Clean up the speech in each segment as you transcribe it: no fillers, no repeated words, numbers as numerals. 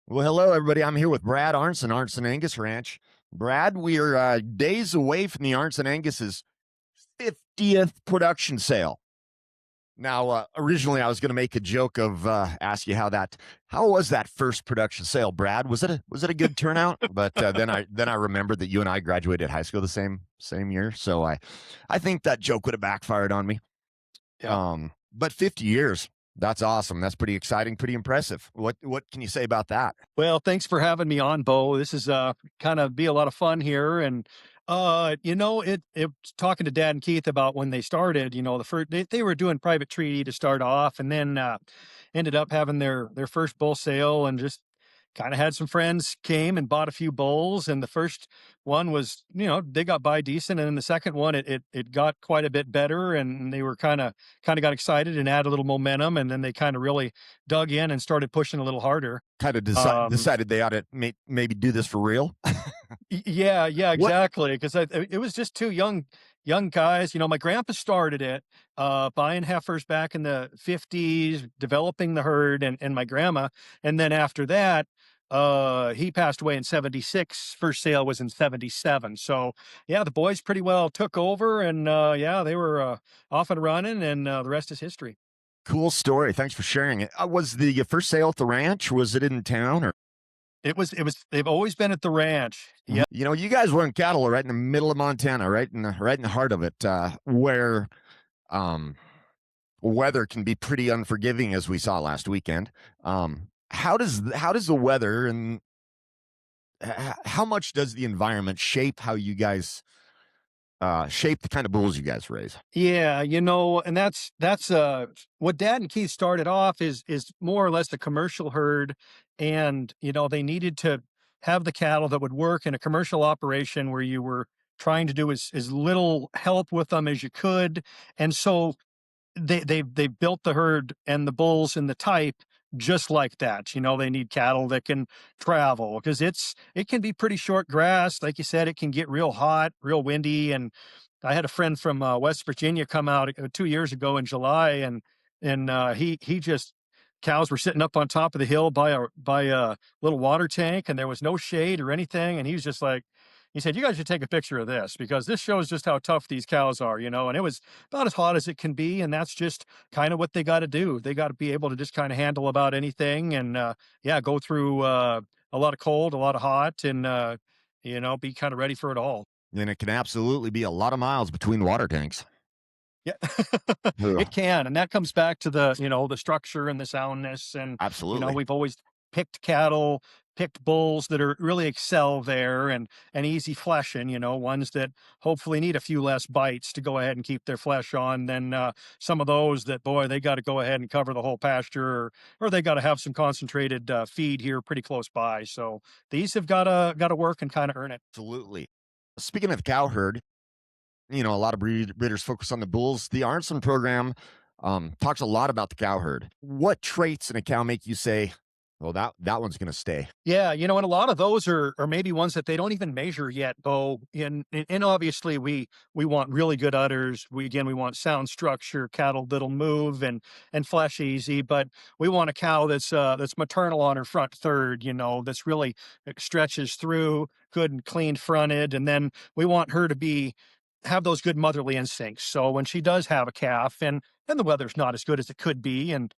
Well, hello, everybody. I'm here with Brad Arntzen, Arntzen Angus Ranch. Brad, we are days away from the Arntzen Angus's 50th production sale. Now, originally, I was going to make a joke of ask you how was that first production sale, Brad? Was it a good turnout? But then I remembered that you and I graduated high school the same year, so I think that joke would have backfired on me. Yeah. But 50 years. That's awesome. That's pretty exciting, pretty impressive. What can you say about that? Well, thanks for having me on, Bo. This is kind of be a lot of fun here. And it talking to Dad and Keith about when they started, the first they were doing private treaty to start off, and then ended up having their first bull sale, and just kind of had some friends came and bought a few bulls. And the first one was, they got by decent, and then the second one it got quite a bit better, and they were kind of got excited and added a little momentum, and then they kind of really dug in and started pushing a little harder. Kind of Um, decided they ought to maybe do this for real. yeah, What? exactly. Because it was just two young guys. My grandpa started it, buying heifers back in the 50s, developing the herd, and my grandma. And then after that, he passed away in 76. First sale was in 77. So yeah, the boys pretty well took over, and yeah, they were off and running, and the rest is history. Cool story. Thanks for sharing it. Was the first sale at the ranch? Was it in town or? They've always been at the ranch. Mhm. Yeah. You guys run cattle right in the middle of Montana, right in the heart of it, where um, weather can be pretty unforgiving, as we saw last weekend. How does the weather and how much does the environment shape how you guys shape the kind of bulls you guys raise? Yeah, and that's what Dad and Keith started off is more or less the commercial herd, and they needed to have the cattle that would work in a commercial operation where you were trying to do as little help with them as you could. And so they built the herd and the bulls and the type just like that. They need cattle that can travel, because it can be pretty short grass. Like you said, it can get real hot, real windy. And I had a friend from West Virginia come out 2 years ago in July, and he just cows were sitting up on top of the hill by a little water tank, and there was no shade or anything. And he was just like, he said, "You guys should take a picture of this, because this shows just how tough these cows are." And it was about as hot as it can be, and that's just kind of what they got to do. They got to be able to just kind of handle about anything, and yeah, go through a lot of cold, a lot of hot, and be kind of ready for it all. And it can absolutely be a lot of miles between water tanks. Yeah, Ugh, it can, and that comes back to the structure and the soundness, and absolutely. we've always picked cattle, picked bulls that are really excel there, and easy fleshing. Ones that hopefully need a few less bites to go ahead and keep their flesh on than some of those that, boy, they got to go ahead and cover the whole pasture, or they got to have some concentrated feed here pretty close by. So these have got to work and kind of earn it. Absolutely. Speaking of the cow herd, a lot of breeders focus on the bulls. The Arntzen program talks a lot about the cow herd. What traits in a cow make you say, "Well, that one's going to stay"? Yeah, and a lot of those are maybe ones that they don't even measure yet, though. And obviously we want really good udders. We want sound structure, cattle that'll move and flesh easy, but we want a cow that's maternal on her front third, that's really stretches through, good and clean fronted, and then we want her to have those good motherly instincts. So when she does have a calf, and the weather's not as good as it could be, and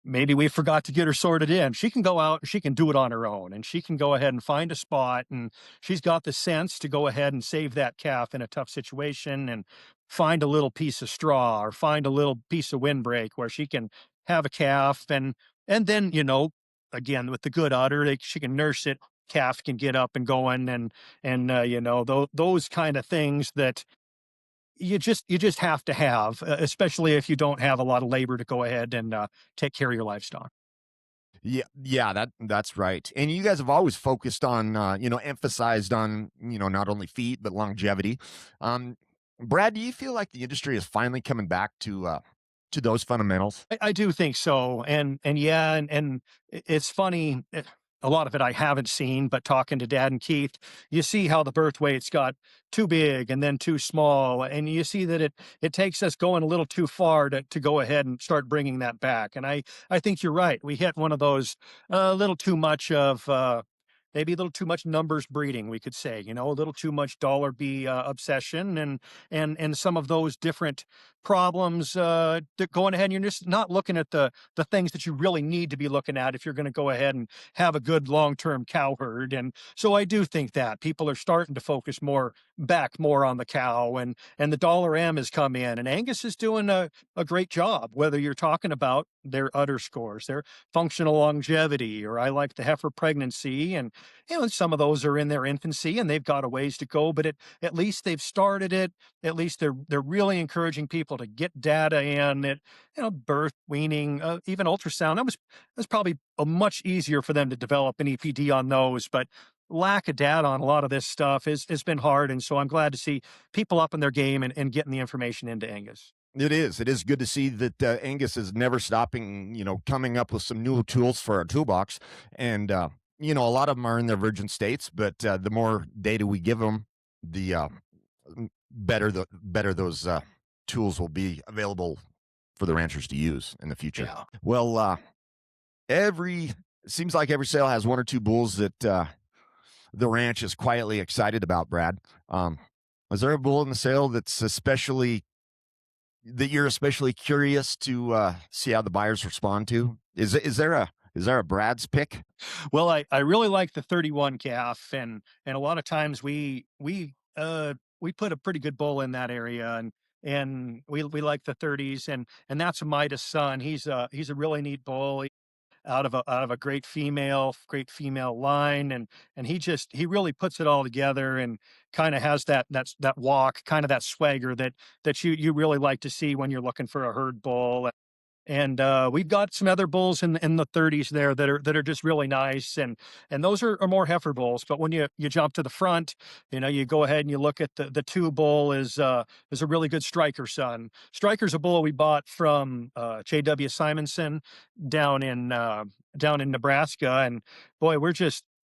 maybe we forgot to get her sorted in, she can go out and she can do it on her own, and she can go ahead and find a spot, and she's got the sense to go ahead and save that calf in a tough situation, and find a little piece of straw or find a little piece of windbreak where she can have a calf, and then again, with the good udder, she can nurse it, calf can get up and going, and those kind of things that you just have to have, especially if you don't have a lot of labor to go ahead and take care of your livestock. Yeah, that's right. And you guys have always focused on, emphasized on, not only feet but longevity. Um, Brad, do you feel like the industry is finally coming back to those fundamentals? I do think so, and yeah, and it's funny. a lot of it I haven't seen, but talking to Dad and Keith, you see how the birth weights got too big and then too small, and you see that it takes us going a little too far to go ahead and start bringing that back. And I think you're right. We hit one of those a little too much of. Maybe a little too much numbers breeding, we could say, a little too much dollar B obsession, and some of those different problems that going ahead and you're just not looking at the things that you really need to be looking at if you're going to go ahead and have a good long-term cow herd. And so I do think that people are starting to focus more on the cow, and the dollar M has come in, and Angus is doing a great job, whether you're talking about their udder scores, their functional longevity, or I like the heifer pregnancy. And some of those are in their infancy and they've got a ways to go, but at least they've started it. At least they're really encouraging people to get data in it, birth, weaning, even ultrasound. That was probably a much easier for them to develop an EPD on those, but lack of data on a lot of this stuff has been hard. And so I'm glad to see people up in their game and getting the information into Angus. It is. It is good to see that Angus is never stopping, coming up with some new tools for our toolbox. And, a lot of them are in their virgin states, but the more data we give them, the better those tools will be available for the ranchers to use in the future. Yeah. Well, it seems like every sale has one or two bulls that the ranch is quietly excited about, Brad. Is there a bull in the sale that you're especially curious to see how the buyers respond to? Is there a Brad's pick? Well, I really like the 31 calf, and a lot of times we put a pretty good bull in that area, and we like the 30s, and that's a Midas son. He's a really neat bull out of a great female line, and he really puts it all together and kind of has that walk, kind of that swagger that you really like to see when you're looking for a herd bull. And we've got some other bulls in the 30s there that are just really nice, and those are more heifer bulls. But when you jump to the front, you go ahead and you look at the two bull is a really good Stryker son. Stryker's a bull we bought from J.W. Simonson down in Nebraska, and boy,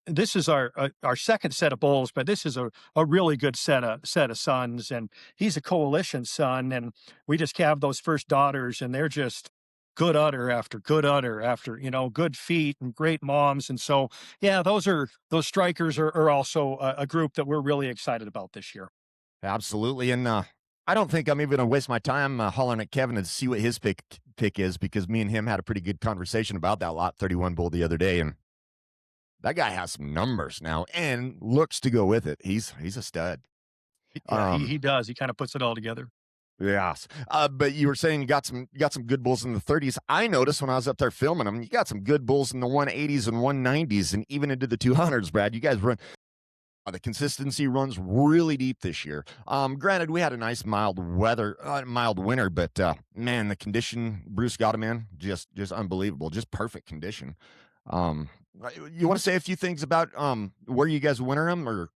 this is our second set of bulls, but this is a really good set of sons, and he's a coalition son, and we just calved those first daughters, and they're just good udder after good udder after, good feet and great moms. And so, yeah, those Strykers are also a group that we're really excited about this year. Absolutely. And I don't think I'm even going to waste my time hollering at Kevin to see what his pick is, because me and him had a pretty good conversation about that Lot 31 bull the other day. And that guy has some numbers now and looks to go with it. He's a stud. Yeah, he does. He kind of puts it all together. Yes. But you were saying you got some good bulls in the 30s. I noticed when I was up there filming them, you got some good bulls in the 180s and 190s and even into the 200s, Brad. You guys run. The consistency runs really deep this year. Granted, we had a nice mild winter, but man, the condition Bruce got him in, just unbelievable, just perfect condition. You want to say a few things about where you guys winter them, or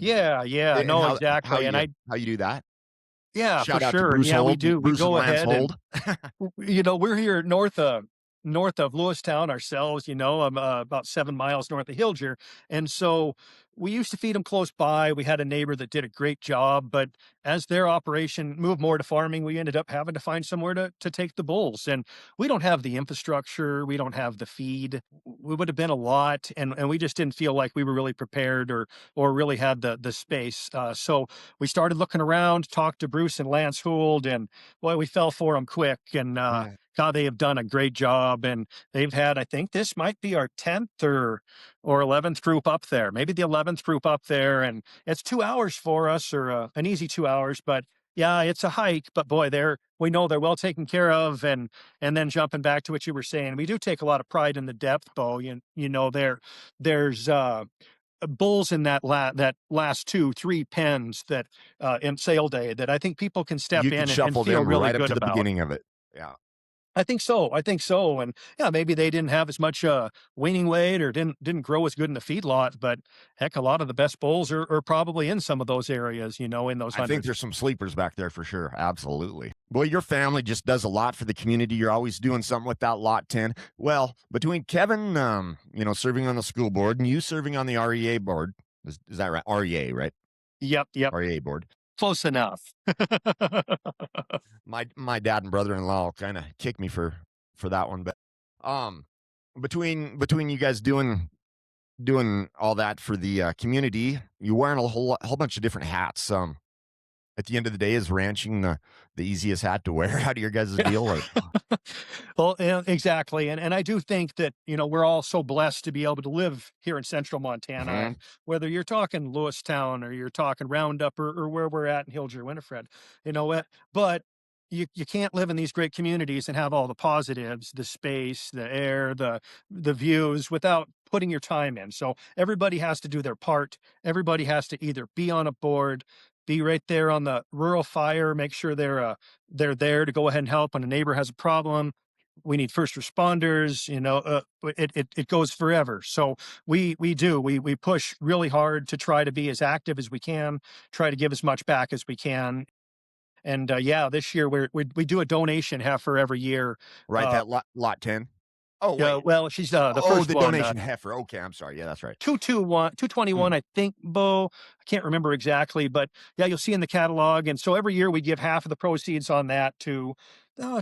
Yeah, no, exactly. How you do that? Yeah, Shout for out to sure. Bruce Yeah, we Holt, do. We Bruce go and Lance ahead and Holt. we're here north of Lewistown ourselves, about 7 miles north of Hilger. And so we used to feed them close by. We had a neighbor that did a great job, but as their operation moved more to farming, we ended up having to find somewhere to take the bulls. And we don't have the infrastructure. We don't have the feed. We would have been a lot. And we just didn't feel like we were really prepared or really had the space. So we started looking around, talked to Bruce and Lance Hould, and boy, we fell for them quick. And, Yeah. God, they have done a great job, and they've had, I think this might be our 10th or 11th group up there, maybe the 11th group up there. And it's 2 hours for us, or an easy 2 hours, but yeah, it's a hike, but boy, we know they're well taken care of. And then jumping back to what you were saying, we do take a lot of pride in the depth, Bo. There's bulls in that last 2-3 pens that in sale day that I think people can step You in can and shuffle feel them really right up good to the about. beginning of it. Yeah. I think so. I think so. And yeah, maybe they didn't have as much weaning weight or didn't grow as good in the feedlot, but heck, a lot of the best bulls are probably in some of those areas, in those I think hundreds. there's some sleepers back there for sure. Absolutely. Boy, your family just does a lot for the community. You're always doing something with that lot 10. Well, between Kevin, serving on the school board and you serving on the REA board, is that right? REA, right? Yep, yep. REA board. Close enough. My dad and brother-in-law kind of kicked me for that one, but um between you guys doing all that for the community, you're wearing a whole bunch of different hats. At the end of the day, is ranching the easiest hat to wear? How do your guys' deal? Or Well, yeah, exactly. And I do think that, we're all so blessed to be able to live here in central Montana. Mhm. And whether you're talking Lewistown or you're talking Roundup or where we're at in Hilger, Winifred, but you can't live in these great communities and have all the positives, the space, the air, the views without putting your time in. So everybody has to do their part. Everybody has to either be on a board, be right there on the rural fire, make sure they're there to go ahead and help when a neighbor has a problem. We need first responders, it goes forever. So we push really hard to try to be as active as we can, try to give as much back as we can. And yeah, this year we do a donation heifer every year. right, Uh, that lot 10. Oh, yeah, wait. well, she's the Oh, first the one. donation heifer. Okay, I'm sorry. Yeah, that's right. 221, Mm. I think, Bo. I can't remember exactly, but yeah, you'll see in the catalog. And so every year we give half of the proceeds on that to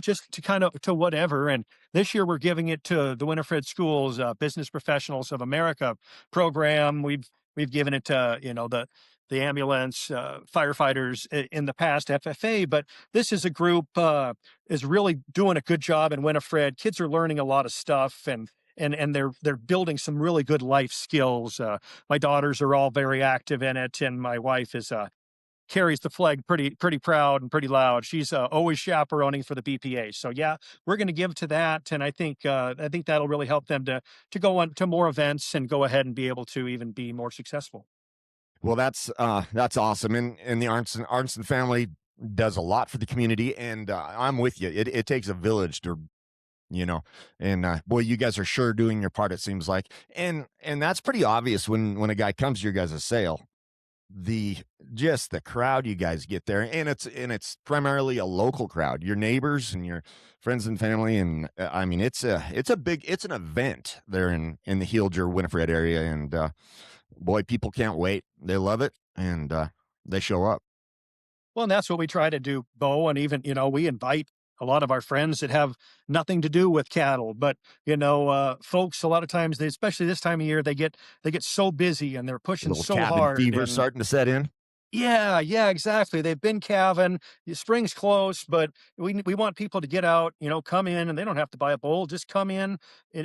just to kind of to whatever. And this year we're giving it to the Winifred Schools Business Professionals of America program. We've given it to the ambulance firefighters in the past, FFA, but this is a group is really doing a good job in Winifred. Kids are learning a lot of stuff and they're building some really good life skills. My daughters are all very active in it, and my wife is carries the flag pretty proud and pretty loud. She's always chaperoning for the BPA. So yeah, we're going to give to that, and I think that'll really help them to go on to more events and go ahead and be able to even be more successful. Well, that's awesome, and the Arntzen family does a lot for the community, and I'm with you. It takes a village to, and boy, you guys are sure doing your part. It seems like, and that's pretty obvious when a guy comes to your guys' sale. The just the crowd you guys get there, and it's primarily a local crowd, your neighbors and your friends and family, and I mean it's an event there in the Hilger Winifred area, and boy, people can't wait. They love it, and they show up. Well, and that's what we try to do, Bo. And even, we invite a lot of our friends that have nothing to do with cattle. But, folks, a lot of times, especially this time of year, they get so busy and they're A pushing little so cabin hard. fever And starting to set in. yeah, exactly. They've been calving. Spring's close, but we want people to get out, come in, and they don't have to buy a bowl. Just come in,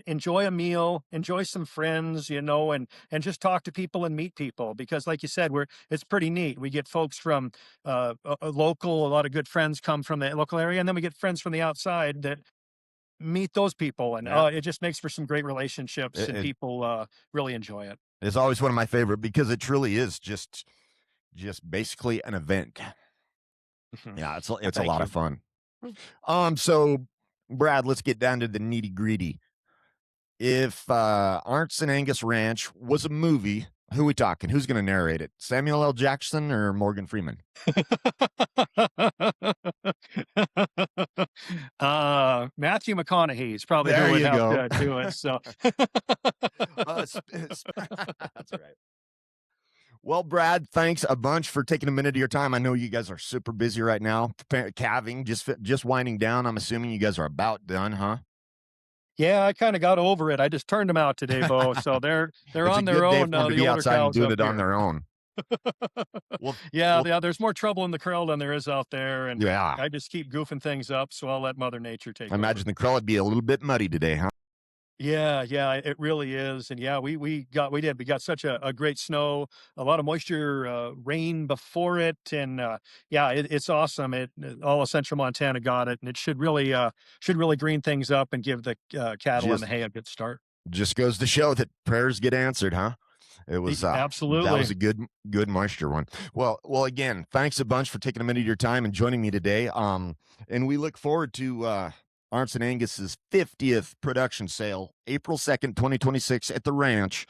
enjoy a meal, enjoy some friends, and just talk to people and meet people. Because, like you said, it's pretty neat. We get folks from a local. A lot of good friends come from the local area, and then we get friends from the outside that meet those people, and Yeah, it just makes for some great relationships, and it people really enjoy it. is always one of my favorite because it truly is just basically an event. Mhm. Yeah, Well, it's a thank lot of you. fun. So Brad, let's get down to the nitty gritty. If Arntzen Angus Ranch was a movie, who we talking? Who's going to narrate it? Samuel L. Jackson or Morgan Freeman? Matthew McConaughey is probably who There would you have go. to do it. So, That's right. Well, Brad, thanks a bunch for taking a minute of your time. I know you guys are super busy right now, calving, just winding down. I'm assuming you guys are about done, huh? yeah, I kind of got over it. I just turned them out today, Bo. So they're It's a on their good day own. for them to The be older outside and cows doing up it on here. their own. Well, Yeah, well, yeah. There's more trouble in the kraal than there is out there, and yeah. I just keep goofing things up. So I'll let Mother Nature I take over. imagine the crawl would be a little bit muddy today, huh? Yeah, it really is. And yeah, we got such a great snow, a lot of moisture, rain before it. And yeah, it's awesome. All of central Montana got it, and it should really green things up and give the cattle and the Just hay a good start. just goes to show that prayers get answered, huh? It was that was Absolutely. a good moisture one. Well again, thanks a bunch for taking a minute of your time and joining me today. And we look forward to Arntzen Angus's 50th production sale, April 2nd, 2026 at the ranch.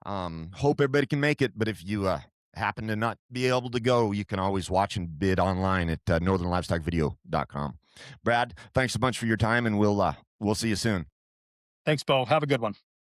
Hope everybody can make it, but if you happen to not be able to go, you can always watch and bid online at northernlivestockvideo.com. Brad, thanks a bunch for your time, and we'll see you soon. Thanks, Bo. Have a good one.